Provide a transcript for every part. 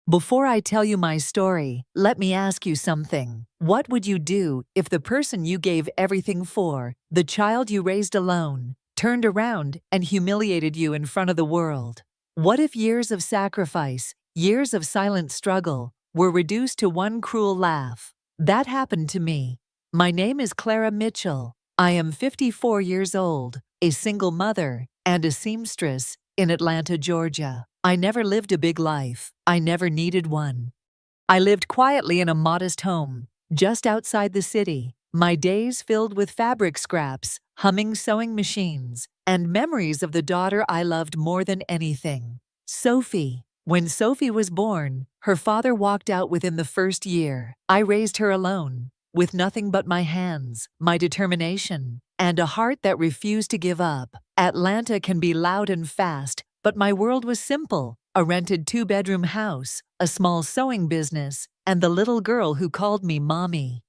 Before I tell you my story, let me ask you something. What would you do if the person you gave everything for, the child you raised alone, turned around and humiliated you in front of the world? What if years of sacrifice, years of silent struggle, were reduced to one cruel laugh? That happened to me. My name is Clara Mitchell. I am 54 years old, a single mother, and a seamstress in Atlanta, Georgia. I never lived a big life. I never needed one. I lived quietly in a modest home, just outside the city, my days filled with fabric scraps, humming sewing machines, and memories of the daughter I loved more than anything. Sophie. When Sophie was born, her father walked out within the first year. I raised her alone, with nothing but my hands, my determination, and a heart that refused to give up. Atlanta can be loud and fast, but my world was simple: a rented 2-bedroom house, a small sewing business, and the little girl who called me Mommy.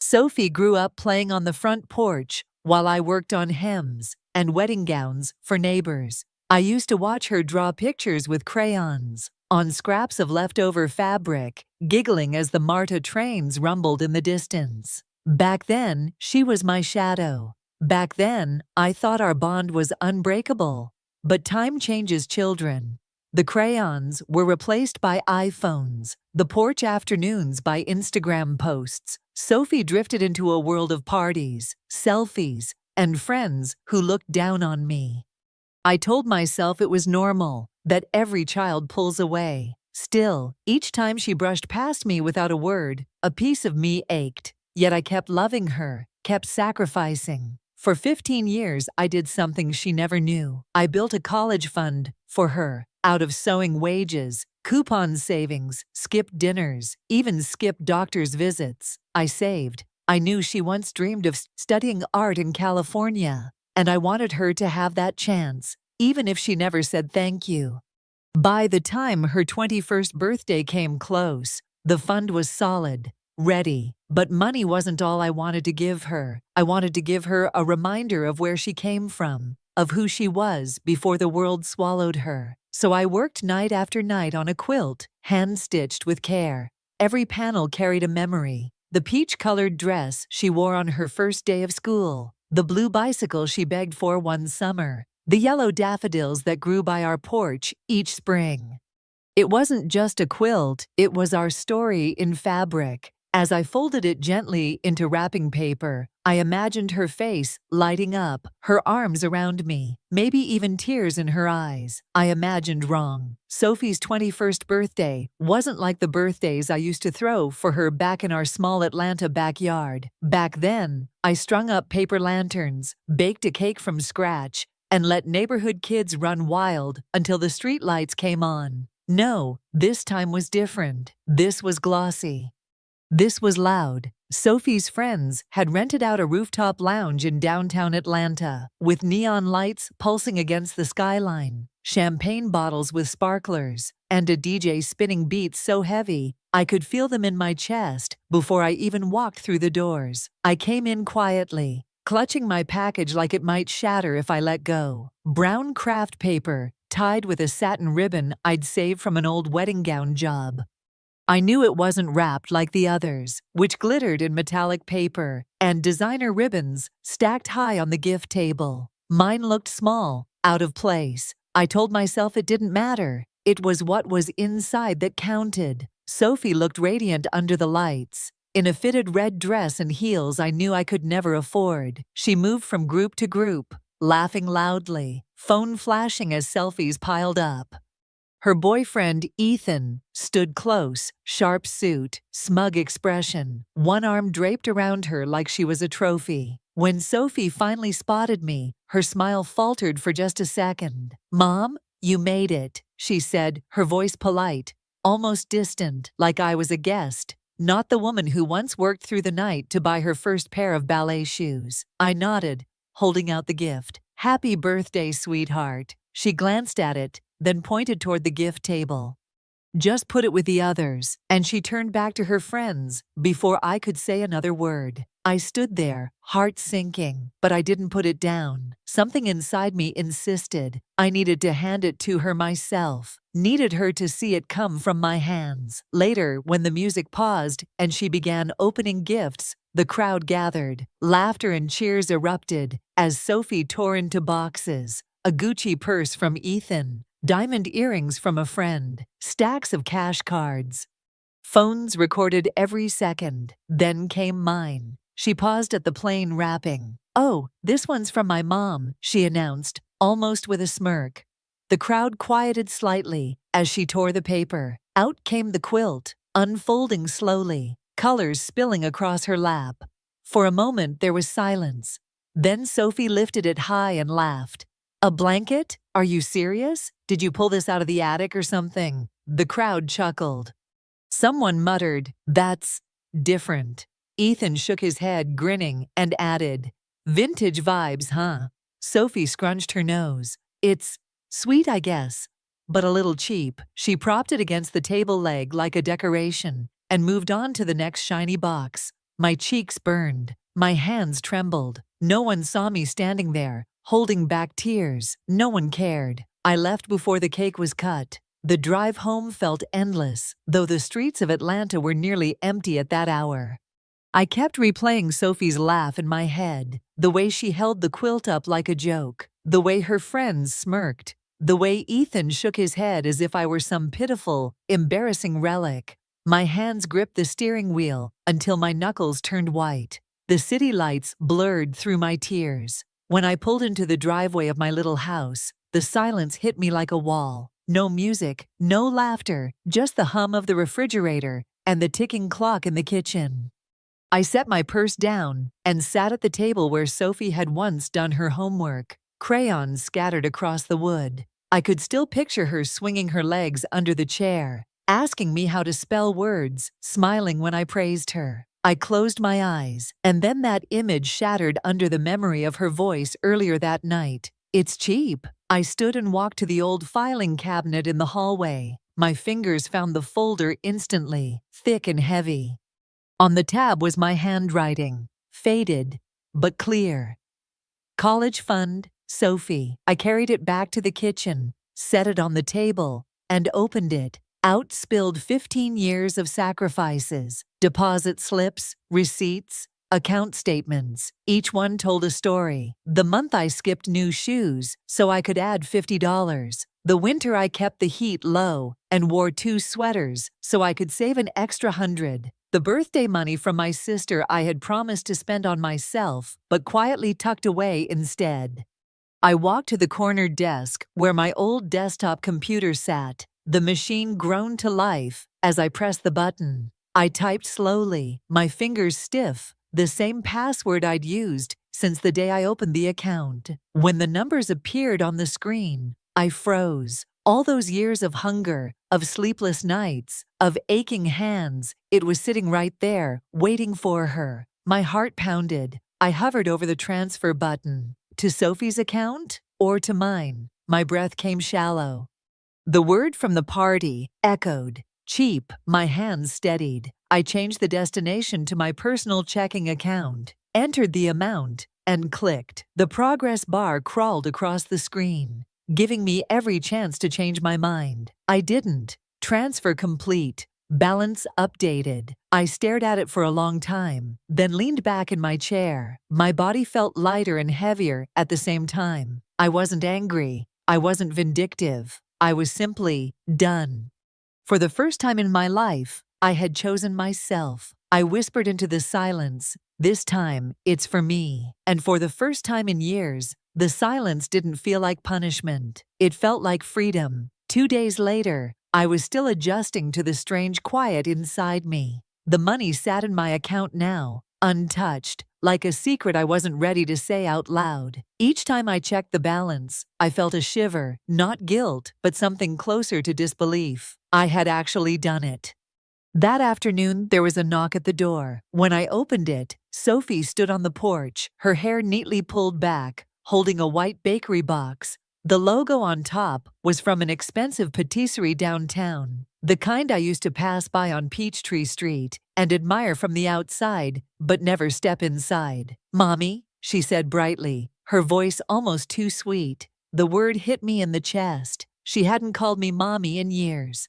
Sophie grew up playing on the front porch while I worked on hems and wedding gowns for neighbors. I used to watch her draw pictures with crayons on scraps of leftover fabric, giggling as the MARTA trains rumbled in the distance. Back then, she was my shadow. Back then, I thought our bond was unbreakable. But time changes children. The crayons were replaced by iPhones, the porch afternoons by Instagram posts. Sophie drifted into a world of parties, selfies, and friends who looked down on me. I told myself it was normal, that every child pulls away. Still, each time she brushed past me without a word, a piece of me ached. Yet I kept loving her, kept sacrificing. For 15 years, I did something she never knew. I built a college fund for her, out of sewing wages, coupon savings, skipped dinners, even skipped doctor's visits. I saved. I knew she once dreamed of studying art in California, and I wanted her to have that chance, even if she never said thank you. By the time her 21st birthday came close, the fund was solid, ready. But money wasn't all I wanted to give her. I wanted to give her a reminder of where she came from, of who she was before the world swallowed her. So I worked night after night on a quilt, hand-stitched with care. Every panel carried a memory: the peach-colored dress she wore on her first day of school, the blue bicycle she begged for one summer, the yellow daffodils that grew by our porch each spring. It wasn't just a quilt, it was our story in fabric. As I folded it gently into wrapping paper, I imagined her face lighting up, her arms around me, maybe even tears in her eyes. I imagined wrong. Sophie's 21st birthday wasn't like the birthdays I used to throw for her back in our small Atlanta backyard. Back then, I strung up paper lanterns, baked a cake from scratch, and let neighborhood kids run wild until the streetlights came on. No, this time was different. This was glossy. This was loud. Sophie's friends had rented out a rooftop lounge in downtown Atlanta, with neon lights pulsing against the skyline, champagne bottles with sparklers, and a DJ spinning beats so heavy I could feel them in my chest before I even walked through the doors. I came in quietly, clutching my package like it might shatter if I let go. Brown craft paper, tied with a satin ribbon I'd saved from an old wedding gown job. I knew it wasn't wrapped like the others, which glittered in metallic paper, and designer ribbons stacked high on the gift table. Mine looked small, out of place. I told myself it didn't matter. It was what was inside that counted. Sophie looked radiant under the lights, in a fitted red dress and heels I knew I could never afford. She moved from group to group, laughing loudly, phone flashing as selfies piled up. Her boyfriend, Ethan, stood close, sharp suit, smug expression, one arm draped around her like she was a trophy. When Sophie finally spotted me, her smile faltered for just a second. "Mom, you made it," she said, her voice polite, almost distant, like I was a guest, not the woman who once worked through the night to buy her first pair of ballet shoes. I nodded, holding out the gift. "Happy birthday, sweetheart." She glanced at it, then pointed toward the gift table. "Just put it with the others," and she turned back to her friends before I could say another word. I stood there, heart sinking, but I didn't put it down. Something inside me insisted I needed to hand it to her myself. Needed her to see it come from my hands. Later, when the music paused and she began opening gifts, the crowd gathered. Laughter and cheers erupted as Sophie tore into boxes. A Gucci purse from Ethan, diamond earrings from a friend, stacks of cash cards. Phones recorded every second. Then came mine. She paused at the plain wrapping. "Oh, this one's from my mom," she announced, almost with a smirk. The crowd quieted slightly as she tore the paper. Out came the quilt, unfolding slowly, colors spilling across her lap. For a moment there was silence. Then Sophie lifted it high and laughed. "A blanket? Are you serious? Did you pull this out of the attic or something?" The crowd chuckled. Someone muttered, "That's different." Ethan shook his head, grinning, and added, "Vintage vibes, huh?" Sophie scrunched her nose. "It's sweet, I guess, but a little cheap." She propped it against the table leg like a decoration and moved on to the next shiny box. My cheeks burned. My hands trembled. No one saw me standing there, holding back tears. No one cared. I left before the cake was cut. The drive home felt endless, though the streets of Atlanta were nearly empty at that hour. I kept replaying Sophie's laugh in my head, the way she held the quilt up like a joke, the way her friends smirked, the way Ethan shook his head as if I were some pitiful, embarrassing relic. My hands gripped the steering wheel until my knuckles turned white. The city lights blurred through my tears. When I pulled into the driveway of my little house, the silence hit me like a wall. No music, no laughter, just the hum of the refrigerator and the ticking clock in the kitchen. I set my purse down and sat at the table where Sophie had once done her homework, crayons scattered across the wood. I could still picture her swinging her legs under the chair, asking me how to spell words, smiling when I praised her. I closed my eyes, and then that image shattered under the memory of her voice earlier that night. "It's cheap." I stood and walked to the old filing cabinet in the hallway. My fingers found the folder instantly, thick and heavy. On the tab was my handwriting, faded, but clear. "College fund, Sophie." I carried it back to the kitchen, set it on the table, and opened it. Out spilled 15 years of sacrifices, deposit slips, receipts, account statements. Each one told a story. The month I skipped new shoes so I could add $50. The winter I kept the heat low and wore 2 sweaters so I could save an extra $100. The birthday money from my sister I had promised to spend on myself, but quietly tucked away instead. I walked to the corner desk where my old desktop computer sat. The machine groaned to life as I pressed the button. I typed slowly, my fingers stiff, the same password I'd used since the day I opened the account. When the numbers appeared on the screen, I froze. All those years of hunger, of sleepless nights, of aching hands, it was sitting right there, waiting for her. My heart pounded. I hovered over the transfer button. To Sophie's account or to mine? My breath came shallow. The word from the party echoed. Cheap. My hands steadied. I changed the destination to my personal checking account, entered the amount, and clicked. The progress bar crawled across the screen, giving me every chance to change my mind. I didn't. Transfer complete. Balance updated. I stared at it for a long time, then leaned back in my chair. My body felt lighter and heavier at the same time. I wasn't angry. I wasn't vindictive. I was simply done. For the first time in my life, I had chosen myself. I whispered into the silence, "This time, it's for me." And for the first time in years, the silence didn't feel like punishment. It felt like freedom. 2 days later, I was still adjusting to the strange quiet inside me. The money sat in my account now, untouched, like a secret I wasn't ready to say out loud. Each time I checked the balance, I felt a shiver, not guilt, but something closer to disbelief. I had actually done it. That afternoon, there was a knock at the door. When I opened it, Sophie stood on the porch, her hair neatly pulled back, holding a white bakery box. The logo on top was from an expensive patisserie downtown, the kind I used to pass by on Peachtree Street and admire from the outside, but never step inside. "Mommy," she said brightly, her voice almost too sweet. The word hit me in the chest. She hadn't called me mommy in years.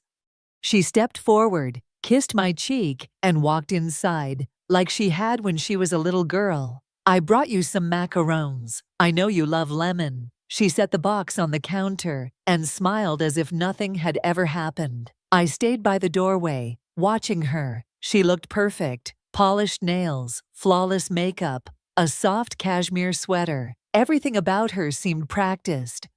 She stepped forward, kissed my cheek, and walked inside, like she had when she was a little girl. I brought you some macarons. I know you love lemon. She set the box on the counter and smiled as if nothing had ever happened. I stayed by the doorway, watching her. She looked perfect. Polished nails, flawless makeup, a soft cashmere sweater. Everything about her seemed practiced.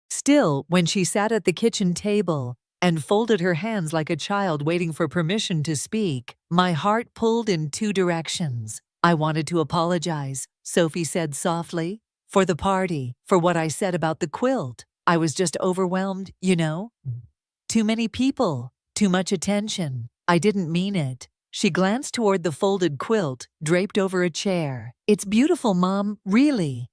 Still, when she sat at the kitchen table and folded her hands like a child waiting for permission to speak, my heart pulled in two directions. I wanted to apologize, Sophie said softly, for the party, for what I said about the quilt. I was just overwhelmed, you know? Too many people, too much attention. I didn't mean it. She glanced toward the folded quilt draped over a chair. It's beautiful, Mom, really.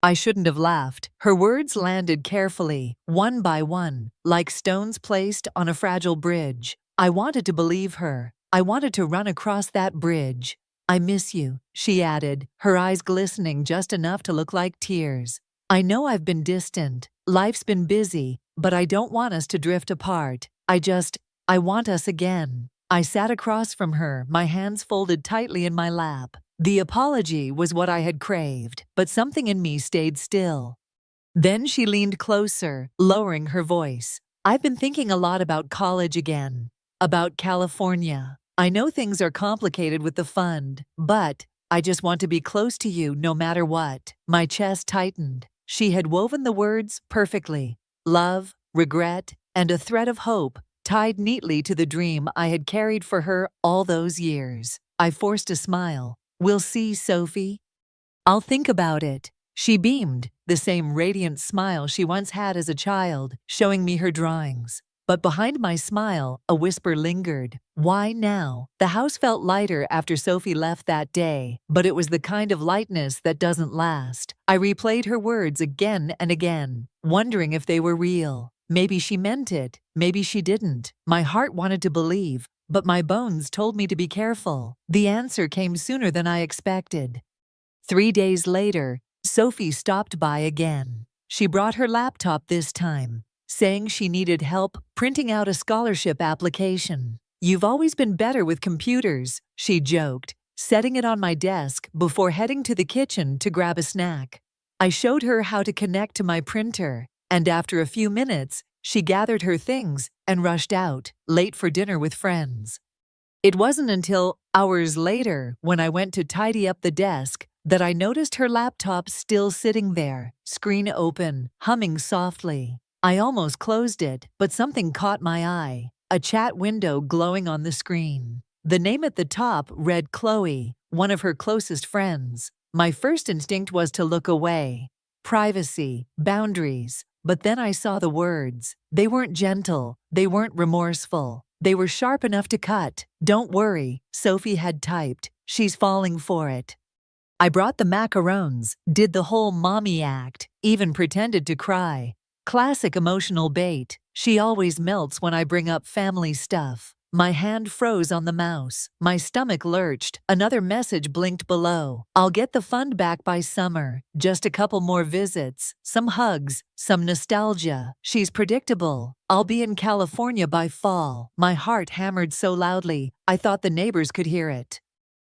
I shouldn't have laughed. Her words landed carefully, one by one, like stones placed on a fragile bridge. I wanted to believe her. I wanted to run across that bridge. I miss you, she added, her eyes glistening just enough to look like tears. I know I've been distant. Life's been busy, but I don't want us to drift apart. I want us again. I sat across from her, my hands folded tightly in my lap. The apology was what I had craved, but something in me stayed still. Then she leaned closer, lowering her voice. I've been thinking a lot about college again, about California. I know things are complicated with the fund, but I just want to be close to you no matter what. My chest tightened. She had woven the words perfectly. Love, regret, and a thread of hope tied neatly to the dream I had carried for her all those years. I forced a smile. We'll see, Sophie. I'll think about it. She beamed, the same radiant smile she once had as a child, showing me her drawings. But behind my smile, a whisper lingered. Why now? The house felt lighter after Sophie left that day, but it was the kind of lightness that doesn't last. I replayed her words again and again, wondering if they were real. Maybe she meant it. Maybe she didn't. My heart wanted to believe, but my bones told me to be careful. The answer came sooner than I expected. 3 days later, Sophie stopped by again. She brought her laptop this time, saying she needed help printing out a scholarship application. You've always been better with computers, she joked, setting it on my desk before heading to the kitchen to grab a snack. I showed her how to connect to my printer, and after a few minutes, she gathered her things and rushed out, late for dinner with friends. It wasn't until hours later, when I went to tidy up the desk, that I noticed her laptop still sitting there, screen open, humming softly. I almost closed it, but something caught my eye, a chat window glowing on the screen. The name at the top read Chloe, one of her closest friends. My first instinct was to look away. Privacy, boundaries. But then I saw the words. They weren't gentle. They weren't remorseful. They were sharp enough to cut. Don't worry, Sophie had typed. She's falling for it. I brought the macarons, did the whole mommy act, even pretended to cry. Classic emotional bait. She always melts when I bring up family stuff. My hand froze on the mouse. My stomach lurched. Another message blinked below. I'll get the fund back by summer. Just a couple more visits, some hugs, some nostalgia. She's predictable. I'll be in California by fall. My heart hammered so loudly, I thought the neighbors could hear it.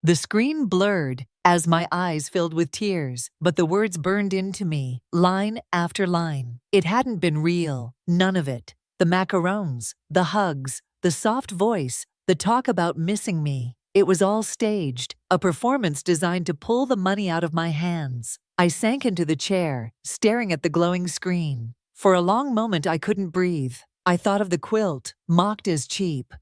The screen blurred as my eyes filled with tears, but the words burned into me, line after line. It hadn't been real, none of it. The macarons, the hugs, the soft voice, the talk about missing me. It was all staged, a performance designed to pull the money out of my hands. I sank into the chair, staring at the glowing screen. For a long moment I couldn't breathe. I thought of the quilt, mocked as cheap.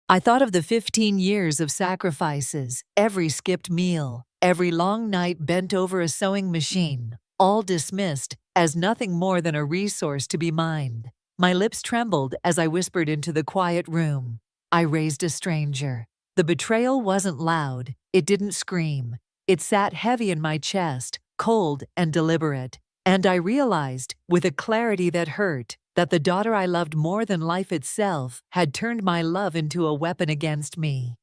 I thought of the 15 years of sacrifices, every skipped meal, every long night bent over a sewing machine, all dismissed as nothing more than a resource to be mined. My lips trembled as I whispered into the quiet room. I raised a stranger. The betrayal wasn't loud. It didn't scream. It sat heavy in my chest, cold and deliberate. And I realized, with a clarity that hurt, that the daughter I loved more than life itself had turned my love into a weapon against me.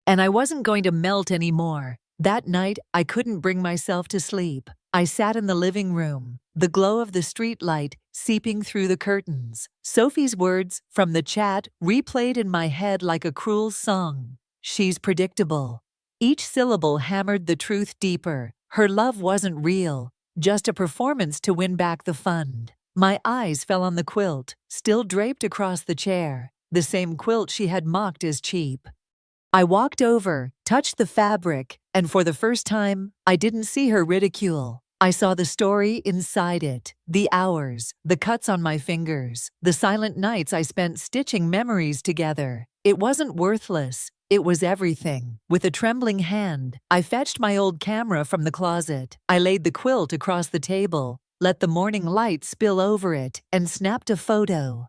And I wasn't going to melt anymore. That night, I couldn't bring myself to sleep. I sat in the living room, the glow of the streetlight seeping through the curtains. Sophie's words from the chat replayed in my head like a cruel song. She's predictable. Each syllable hammered the truth deeper. Her love wasn't real, just a performance to win back the fund. My eyes fell on the quilt, still draped across the chair, the same quilt she had mocked as cheap. I walked over, touched the fabric, and for the first time, I didn't see her ridicule. I saw the story inside it, the hours, the cuts on my fingers, the silent nights I spent stitching memories together. It wasn't worthless. It was everything. With a trembling hand, I fetched my old camera from the closet. I laid the quilt across the table, let the morning light spill over it, and snapped a photo.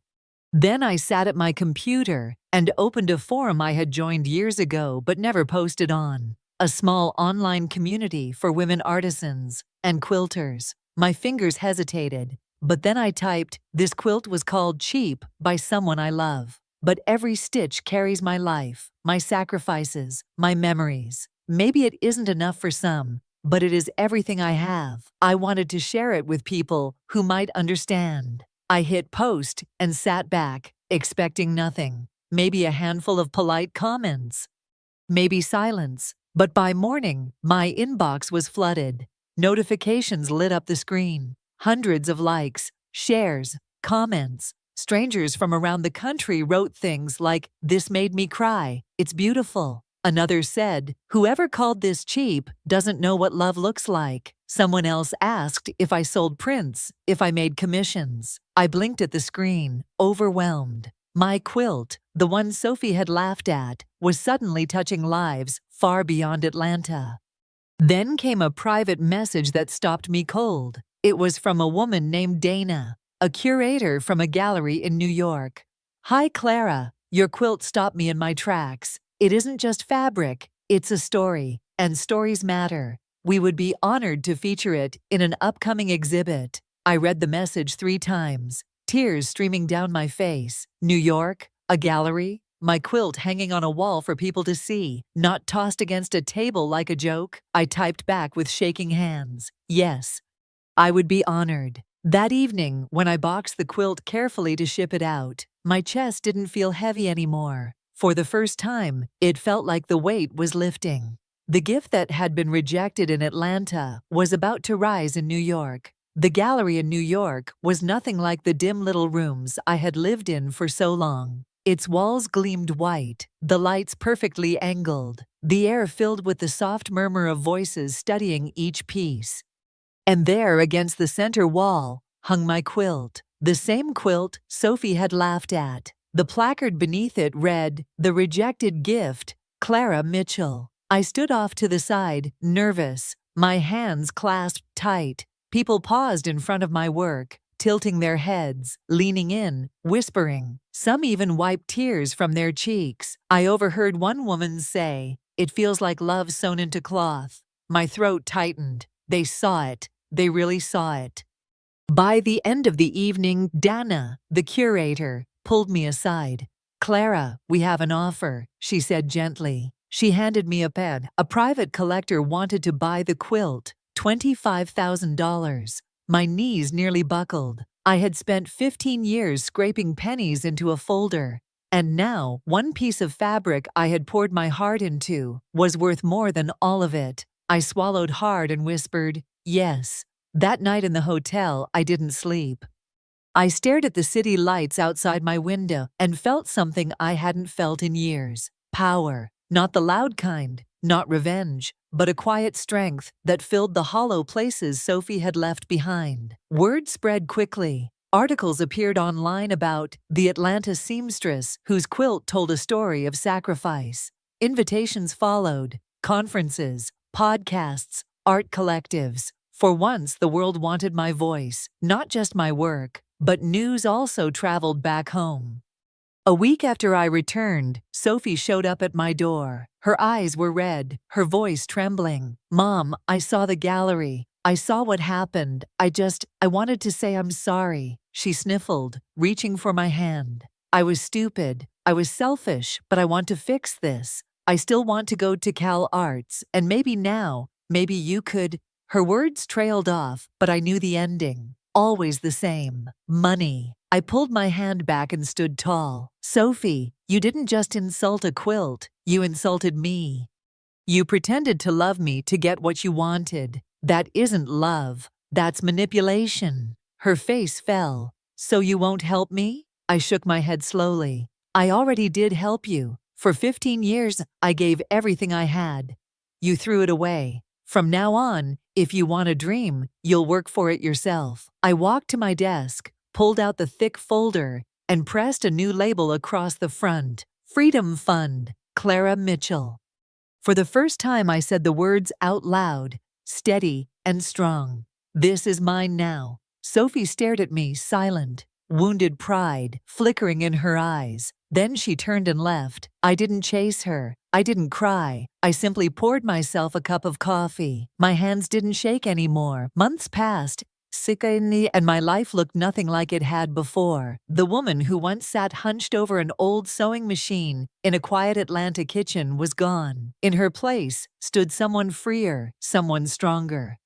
Then I sat at my computer and opened a forum I had joined years ago but never posted on. A small online community for women artisans and quilters. My fingers hesitated, but then I typed, "This quilt was called cheap by someone I love. But every stitch carries my life, my sacrifices, my memories. Maybe it isn't enough for some, but it is everything I have." I wanted to share it with people who might understand. I hit post and sat back, expecting nothing. Maybe a handful of polite comments. Maybe silence. But by morning, my inbox was flooded. Notifications lit up the screen. Hundreds of likes, shares, comments. Strangers from around the country wrote things like, "This made me cry. It's beautiful." Another said, "Whoever called this cheap doesn't know what love looks like." Someone else asked if I sold prints, if I made commissions. I blinked at the screen, overwhelmed. My quilt, the one Sophie had laughed at, was suddenly touching lives far beyond Atlanta. Then came a private message that stopped me cold. It was from a woman named Dana, a curator from a gallery in New York. "Hi Clara, your quilt stopped me in my tracks. It isn't just fabric, it's a story, and stories matter. We would be honored to feature it in an upcoming exhibit." I read the message 3 times, tears streaming down my face. New York, a gallery, my quilt hanging on a wall for people to see, not tossed against a table like a joke. I typed back with shaking hands, yes, I would be honored. That evening, when I boxed the quilt carefully to ship it out, my chest didn't feel heavy anymore. For the first time, it felt like the weight was lifting. The gift that had been rejected in Atlanta was about to rise in New York. The gallery in New York was nothing like the dim little rooms I had lived in for so long. Its walls gleamed white, the lights perfectly angled, the air filled with the soft murmur of voices studying each piece. And there, against the center wall, hung my quilt, the same quilt Sophie had laughed at. The placard beneath it read, "The Rejected Gift, Clara Mitchell." I stood off to the side, nervous, my hands clasped tight. People paused in front of my work, tilting their heads, leaning in, whispering. Some even wiped tears from their cheeks. I overheard one woman say, "It feels like love sewn into cloth." My throat tightened. They saw it. They really saw it. By the end of the evening, Dana, the curator, pulled me aside. "Clara, we have an offer," she said gently. She handed me a pen. A private collector wanted to buy the quilt, $25,000. My knees nearly buckled. I had spent 15 years scraping pennies into a folder. And now, one piece of fabric I had poured my heart into was worth more than all of it. I swallowed hard and whispered, "Yes." That night in the hotel, I didn't sleep. I stared at the city lights outside my window and felt something I hadn't felt in years. Power. Not the loud kind, not revenge, but a quiet strength that filled the hollow places Sophie had left behind. Word spread quickly. Articles appeared online about the Atlanta seamstress whose quilt told a story of sacrifice. Invitations followed, conferences, podcasts, art collectives. For once, the world wanted my voice, not just my work, but news also traveled back home. A week after I returned, Sophie showed up at my door. Her eyes were red, her voice trembling. "Mom, I saw the gallery. I saw what happened. I wanted to say I'm sorry." She sniffled, reaching for my hand. "I was stupid. I was selfish, but I want to fix this. I still want to go to Cal Arts, and maybe now, maybe you could." Her words trailed off, but I knew the ending. Always the same. Money. I pulled my hand back and stood tall. Sophie, you didn't just insult a quilt, you insulted me. You pretended to love me to get what you wanted. That isn't love. That's manipulation. Her face fell. So you won't help me? I shook my head slowly. I already did help you. For 15 years, I gave everything I had. You threw it away. From now on, if you want a dream, you'll work for it yourself. I walked to my desk, pulled out the thick folder, and pressed a new label across the front. Freedom Fund, Clara Mitchell. For the first time, I said the words out loud, steady and strong. This is mine now. Sophie stared at me, silent, wounded pride flickering in her eyes. Then she turned and left. I didn't chase her. I didn't cry. I simply poured myself a cup of coffee. My hands didn't shake anymore. Months passed, and my life looked nothing like it had before. The woman who once sat hunched over an old sewing machine in a quiet Atlanta kitchen was gone. In her place stood someone freer, someone stronger.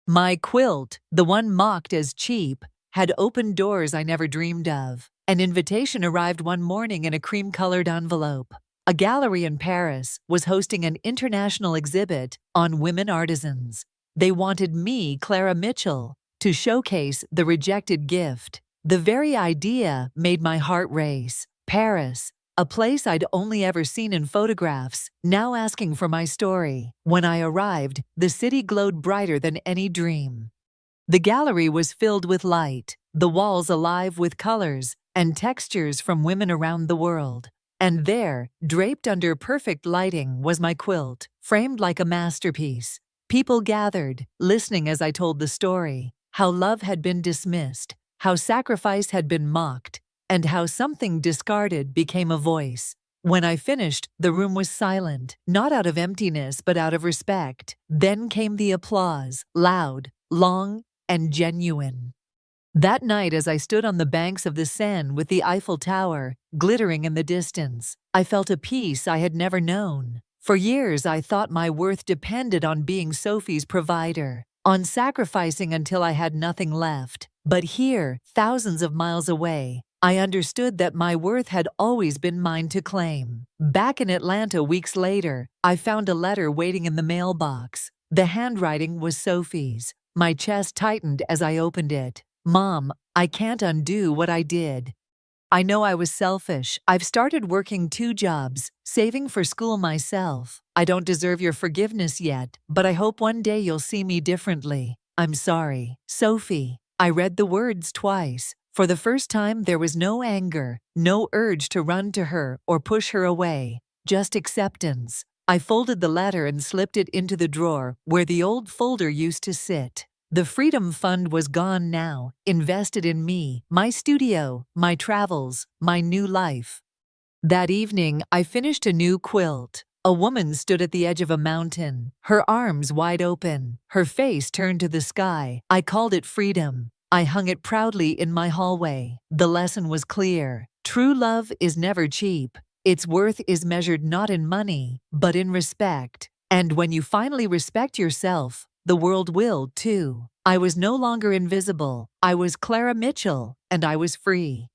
My quilt, the one mocked as cheap, had opened doors I never dreamed of. An invitation arrived one morning in a cream-colored envelope. A gallery in Paris was hosting an international exhibit on women artisans. They wanted me, Clara Mitchell, to showcase the rejected gift. The very idea made my heart race. Paris, a place I'd only ever seen in photographs, now asking for my story. When I arrived, the city glowed brighter than any dream. The gallery was filled with light, the walls alive with colors and textures from women around the world. And there, draped under perfect lighting, was my quilt, framed like a masterpiece. People gathered, listening as I told the story, how love had been dismissed, how sacrifice had been mocked, and how something discarded became a voice. When I finished, the room was silent, not out of emptiness but out of respect. Then came the applause, loud, long, and genuine. That night, as I stood on the banks of the Seine with the Eiffel Tower glittering in the distance, I felt a peace I had never known. For years, I thought my worth depended on being Sophie's provider, on sacrificing until I had nothing left. But here, thousands of miles away, I understood that my worth had always been mine to claim. Back in Atlanta weeks later, I found a letter waiting in the mailbox. The handwriting was Sophie's. My chest tightened as I opened it. Mom, I can't undo what I did. I know I was selfish. I've started working 2 jobs, saving for school myself. I don't deserve your forgiveness yet, but I hope one day you'll see me differently. I'm sorry. Sophie. I read the words twice. For the first time, there was no anger, no urge to run to her or push her away, just acceptance. I folded the letter and slipped it into the drawer where the old folder used to sit. The Freedom Fund was gone now, invested in me, my studio, my travels, my new life. That evening, I finished a new quilt. A woman stood at the edge of a mountain, her arms wide open, her face turned to the sky. I called it freedom. I hung it proudly in my hallway. The lesson was clear. True love is never cheap. Its worth is measured not in money, but in respect. And when you finally respect yourself, the world will, too. I was no longer invisible. I was Clara Mitchell, and I was free.